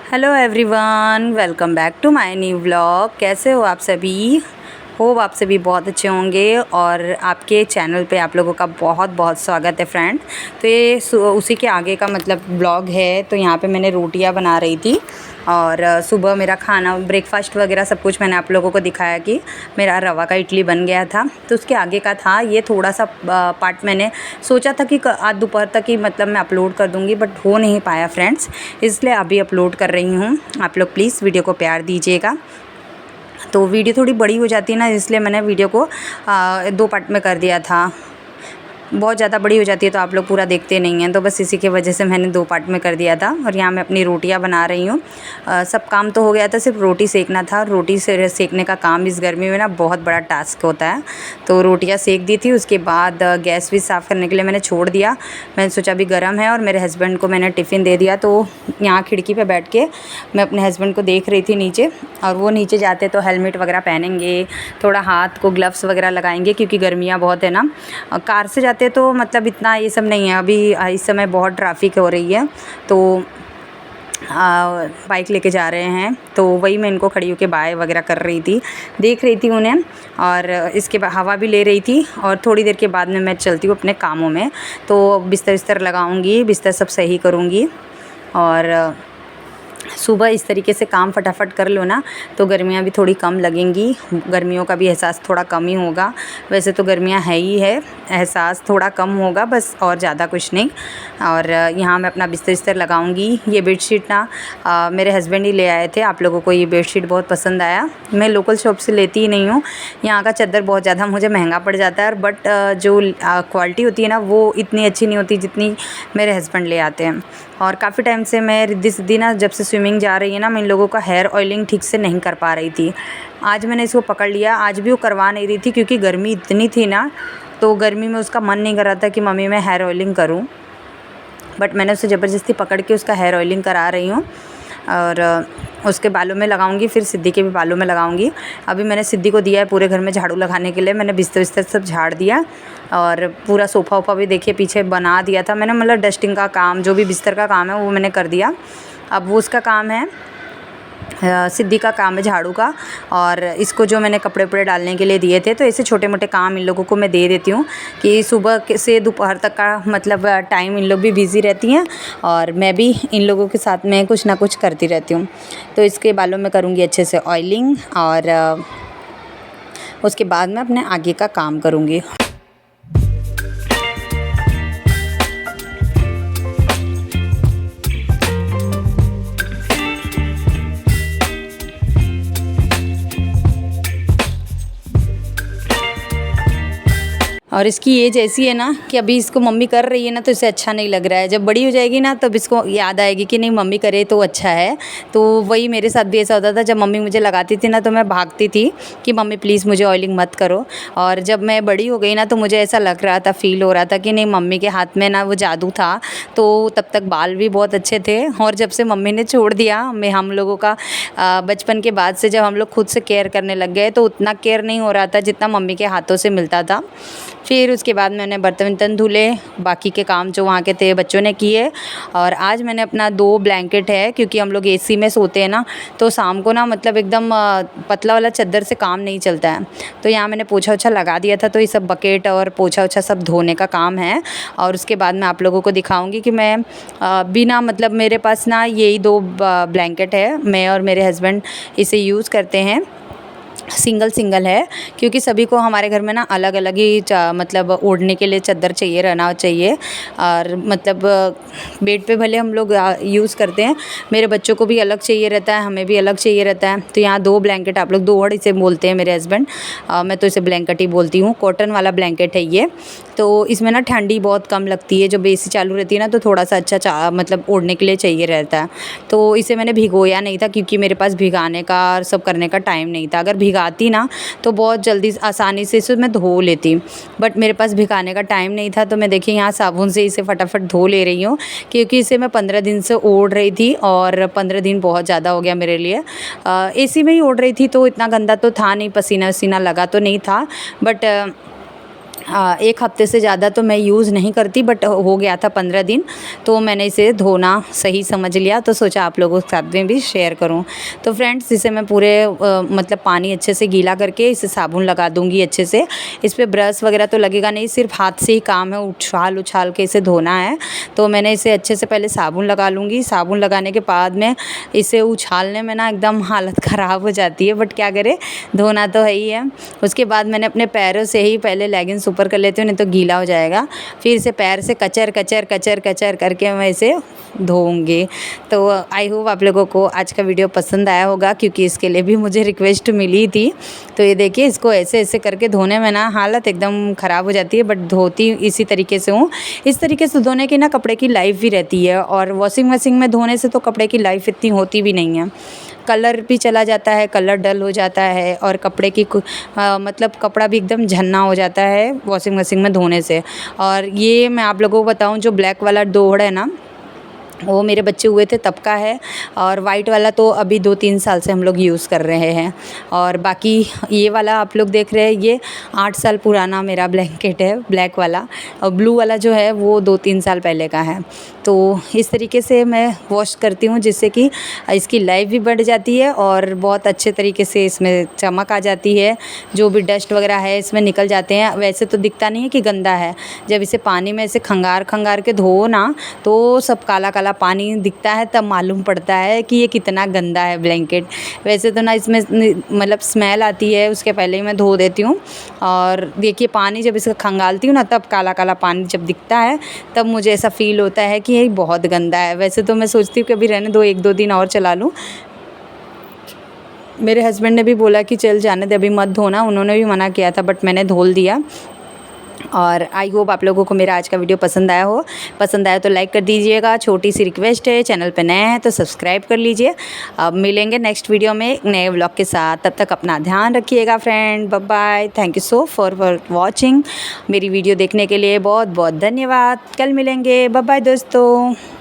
Hello everyone, welcome back to my new vlog. कैसे हो आप सभी? होप आप सभी बहुत अच्छे होंगे और आपके चैनल पे आप लोगों का बहुत बहुत स्वागत है फ्रेंड। तो ये उसी के आगे का मतलब व्लॉग है। तो यहाँ पे मैंने रोटियाँ बना रही थी और सुबह मेरा खाना ब्रेकफास्ट वगैरह सब कुछ मैंने आप लोगों को दिखाया कि मेरा रवा का इडली बन गया था। तो उसके आगे का था ये थोड़ा सा पार्ट मैंने सोचा था कि आज दोपहर तक ही मतलब मैं अपलोड कर दूँगी, बट हो नहीं पाया फ्रेंड्स, इसलिए अभी अपलोड कर रही हूँ। आप लोग प्लीज़ वीडियो को प्यार दीजिएगा। तो वीडियो थोड़ी बड़ी हो जाती है ना, इसलिए मैंने वीडियो को 2 पार्ट में कर दिया था। बहुत ज़्यादा बड़ी हो जाती है तो आप लोग पूरा देखते नहीं हैं, तो बस इसी की वजह से मैंने 2 पार्ट में कर दिया था। और यहाँ मैं अपनी रोटियाँ बना रही हूँ। सब काम तो हो गया था, सिर्फ रोटी सेकना था। रोटी से सेकने का काम इस गर्मी में ना बहुत बड़ा टास्क होता है। तो रोटियाँ सेक दी थी, उसके बाद गैस भी साफ़ करने के लिए मैंने छोड़ दिया। मैंने सोचा अभी गर्म है और मेरे हस्बैंड को मैंने टिफ़िन दे दिया। तो यहाँ खिड़की पर बैठ के मैं अपने हस्बैंड को देख रही थी नीचे, और वो नीचे जाते तो हेलमेट वगैरह पहनेंगे, थोड़ा हाथ को ग्लव्स वगैरह लगाएंगे क्योंकि गर्मियाँ बहुत है ना। कार से जाते तो मतलब इतना ये सब नहीं है। अभी इस समय बहुत ट्रैफिक हो रही है, तो बाइक लेके जा रहे हैं। तो वही मैं इनको खड़ी होकर बाय वगैरह कर रही थी, देख रही थी उन्हें, और इसके बाद हवा भी ले रही थी। और थोड़ी देर के बाद में मैं चलती हूँ अपने कामों में। तो बिस्तर लगाऊंगी, बिस्तर सब सही करूँगी। और सुबह इस तरीके से काम फटाफट कर लो ना तो गर्मियाँ भी थोड़ी कम लगेंगी, गर्मियों का भी एहसास थोड़ा कम ही होगा। वैसे तो गर्मियाँ है ही है, एहसास थोड़ा कम होगा बस, और ज़्यादा कुछ नहीं। और यहाँ मैं अपना बिस्तर लगाऊंगी। ये बेडशीट ना मेरे हस्बैंड ही ले आए थे। आप लोगों को ये बेडशीट बहुत पसंद आया। मैं लोकल शॉप से लेती ही नहीं हूँ, यहाँ का चादर बहुत ज़्यादा मुझे महंगा पड़ जाता है। बट जो क्वालिटी होती है ना वो इतनी अच्छी नहीं होती जितनी मेरे हस्बैंड ले आते हैं। और काफ़ी टाइम से मैं रिद्धि सिद्धि ना, जब से स्विमिंग जा रही है ना, मैं इन लोगों का हेयर ऑयलिंग ठीक से नहीं कर पा रही थी। आज मैंने इसको पकड़ लिया। आज भी वो करवा नहीं रही थी क्योंकि गर्मी इतनी थी ना, तो गर्मी में उसका मन नहीं कर रहा था कि मम्मी मैं हेयर ऑयलिंग करूं। बट मैंने उसे ज़बरदस्ती पकड़ के उसका हेयर ऑयलिंग करा रही हूँ। और उसके बालों में लगाऊंगी, फिर सिद्धि के भी बालों में लगाऊंगी। अभी मैंने सिद्धि को दिया है पूरे घर में झाड़ू लगाने के लिए। मैंने बिस्तर सब झाड़ दिया और पूरा सोफ़ा वोफ़ा भी देखिए पीछे बना दिया था मैंने। मतलब डस्टिंग का काम, जो भी बिस्तर का काम है वो मैंने कर दिया। अब वो उसका काम है, सिद्धि का काम है झाड़ू का। और इसको जो मैंने कपड़े वपड़े डालने के लिए दिए थे, तो ऐसे छोटे मोटे काम इन लोगों को मैं दे देती हूँ कि सुबह से दोपहर तक का मतलब टाइम इन लोग भी बिज़ी रहती हैं और मैं भी इन लोगों के साथ में कुछ ना कुछ करती रहती हूँ। तो इसके बालों में करूँगी अच्छे से ऑयलिंग, और उसके बाद मैं अपने आगे का काम करूँगी। और इसकी एज ऐसी है ना कि अभी इसको मम्मी कर रही है ना तो इसे अच्छा नहीं लग रहा है। जब बड़ी हो जाएगी ना तब इसको याद आएगी कि नहीं मम्मी करे तो अच्छा है। तो वही मेरे साथ भी ऐसा होता था, जब मम्मी मुझे लगाती थी ना तो मैं भागती थी कि मम्मी प्लीज़ मुझे ऑयलिंग मत करो। और जब मैं बड़ी हो गई ना तो मुझे ऐसा लग रहा था, फ़ील हो रहा था कि नहीं मम्मी के हाथ में ना वो जादू था। तो तब तक बाल भी बहुत अच्छे थे। और जब से मम्मी ने छोड़ दिया, मैं हम लोगों का बचपन के बाद से जब हम लोग खुद से केयर करने लग गए तो उतना केयर नहीं हो रहा था जितना मम्मी के हाथों से मिलता था। फिर उसके बाद मैंने बर्तन धुले, बाकी के काम जो वहाँ के थे बच्चों ने किए। और आज मैंने अपना 2 ब्लैंकेट है, क्योंकि हम लोग एसी में सोते हैं ना, तो शाम को ना मतलब एकदम पतला वाला चादर से काम नहीं चलता है। तो यहाँ मैंने पोछा ओछा लगा दिया था, तो ये सब बकेट और पोछा ओछा सब धोने का काम है। और उसके बाद मैं आप लोगों को दिखाऊंगी कि मैं बिना मतलब मेरे पास ना यही 2 ब्लैंकेट है, मैं और मेरे हस्बैंड इसे यूज़ करते हैं। सिंगल है क्योंकि सभी को हमारे घर में ना अलग अलग ही मतलब ओढ़ने के लिए चादर चाहिए, रहना चाहिए। और मतलब बेड पे भले हम लोग यूज़ करते हैं, मेरे बच्चों को भी अलग चाहिए रहता है, हमें भी अलग चाहिए रहता है। तो यहाँ 2 ब्लैंकेट, आप लोग दोहड़ इसे बोलते हैं मेरे हस्बैंड, मैं तो इसे ब्लैंकेट ही बोलती हूँ। कॉटन वाला ब्लैंकेट है ये। तो इसमें ना ठंडी बहुत कम लगती है, जब एसी चालू रहती है ना तो थोड़ा सा अच्छा मतलब ओढ़ने के लिए चाहिए रहता है। तो इसे मैंने भिगोया नहीं था क्योंकि मेरे पास भिगाने का और सब करने का टाइम नहीं था। अगर भिगाती ना तो बहुत जल्दी आसानी से इसे मैं धो लेती, बट मेरे पास भिगाने का टाइम नहीं था। तो मैं देखिए यहाँ साबुन से इसे फटाफट धो ले रही हूँ, क्योंकि इसे मैं 15 दिन से ओढ़ रही थी और 15 दिन बहुत ज़्यादा हो गया मेरे लिए। एसी में ही ओढ़ रही थी तो इतना गंदा तो था नहीं, पसीना वसीना लगा तो नहीं था। बट एक हफ़्ते से ज़्यादा तो मैं यूज़ नहीं करती, बट हो गया था 15 दिन, तो मैंने इसे धोना सही समझ लिया, तो सोचा आप लोगों के साथ में भी शेयर करूं। तो फ्रेंड्स, इसे मैं पूरे मतलब पानी अच्छे से गीला करके इसे साबुन लगा दूंगी अच्छे से। इस पर ब्रश वगैरह तो लगेगा नहीं, सिर्फ हाथ से ही काम है, उछाल उछाल के इसे धोना है। तो मैंने इसे अच्छे से पहले साबुन लगा लूँगी। साबुन लगाने के बाद में इसे उछालने में ना एकदम हालत ख़राब हो जाती है, बट क्या करें, धोना तो है ही है। उसके बाद मैंने अपने पैरों से ही पहले लेगिंग्स ऊपर कर लेती हूँ, नहीं तो गीला हो जाएगा। फिर इसे पैर से कचर कचर कचर कचर करके मैं इसे धोऊंगी। तो आई होप आप लोगों को आज का वीडियो पसंद आया होगा, क्योंकि इसके लिए भी मुझे रिक्वेस्ट मिली थी। तो ये देखिए, इसको ऐसे ऐसे करके धोने में ना हालत एकदम ख़राब हो जाती है, बट धोती इसी तरीके से हूँ। इस तरीके से धोने की ना कपड़े की लाइफ भी रहती है, और वॉशिंग मशीन में धोने से तो कपड़े की लाइफ इतनी होती भी नहीं है। कलर भी चला जाता है, कलर डल हो जाता है, और कपड़े की मतलब कपड़ा भी एकदम झन्ना हो जाता है वॉशिंग मशीन में धोने से। और ये मैं आप लोगों को बताऊं, जो ब्लैक वाला डोड़ है ना, वो मेरे बच्चे हुए थे तब का है, और वाइट वाला तो अभी 2-3 साल से हम लोग यूज़ कर रहे हैं। और बाकी ये वाला आप लोग देख रहे हैं, ये 8 साल पुराना मेरा ब्लैंकेट है, ब्लैक वाला। और ब्लू वाला जो है वो 2-3 साल पहले का है। तो इस तरीके से मैं वॉश करती हूँ, जिससे कि इसकी लाइफ भी बढ़ जाती है और बहुत अच्छे तरीके से इसमें चमक आ जाती है। जो भी डस्ट वगैरह है इसमें निकल जाते हैं। वैसे तो दिखता नहीं है कि गंदा है, जब इसे पानी में ऐसे खंगार खंगार के धो ना, तो सब काला काला पानी दिखता है, तब मालूम पड़ता है कि ये कितना गंदा है ब्लैंकेट। वैसे तो ना इसमें मतलब स्मेल आती है, उसके पहले ही मैं धो देती हूँ। और देखिए, पानी जब इसका खंगालती हूँ ना, तब काला काला पानी जब दिखता है, तब मुझे ऐसा फ़ील होता है कि ये बहुत गंदा है। वैसे तो मैं सोचती हूँ कि अभी रहने दो, 1-2 दिन और चला लूँ। मेरे हस्बैंड ने भी बोला कि चल जाने दे, अभी मत धोना, उन्होंने भी मना किया था, बट मैंने धो दिया। और आई होप आप लोगों को मेरा आज का वीडियो पसंद आया हो। पसंद आया तो लाइक कर दीजिएगा, छोटी सी रिक्वेस्ट है, चैनल पे नए हैं तो सब्सक्राइब कर लीजिए। अब मिलेंगे नेक्स्ट वीडियो में एक नए व्लॉग के साथ, तब तक अपना ध्यान रखिएगा friend. Bye bye, thank you so for watching. मेरी वीडियो देखने के लिए बहुत बहुत धन्यवाद। कल मिलेंगे, बाय बाय दोस्तों।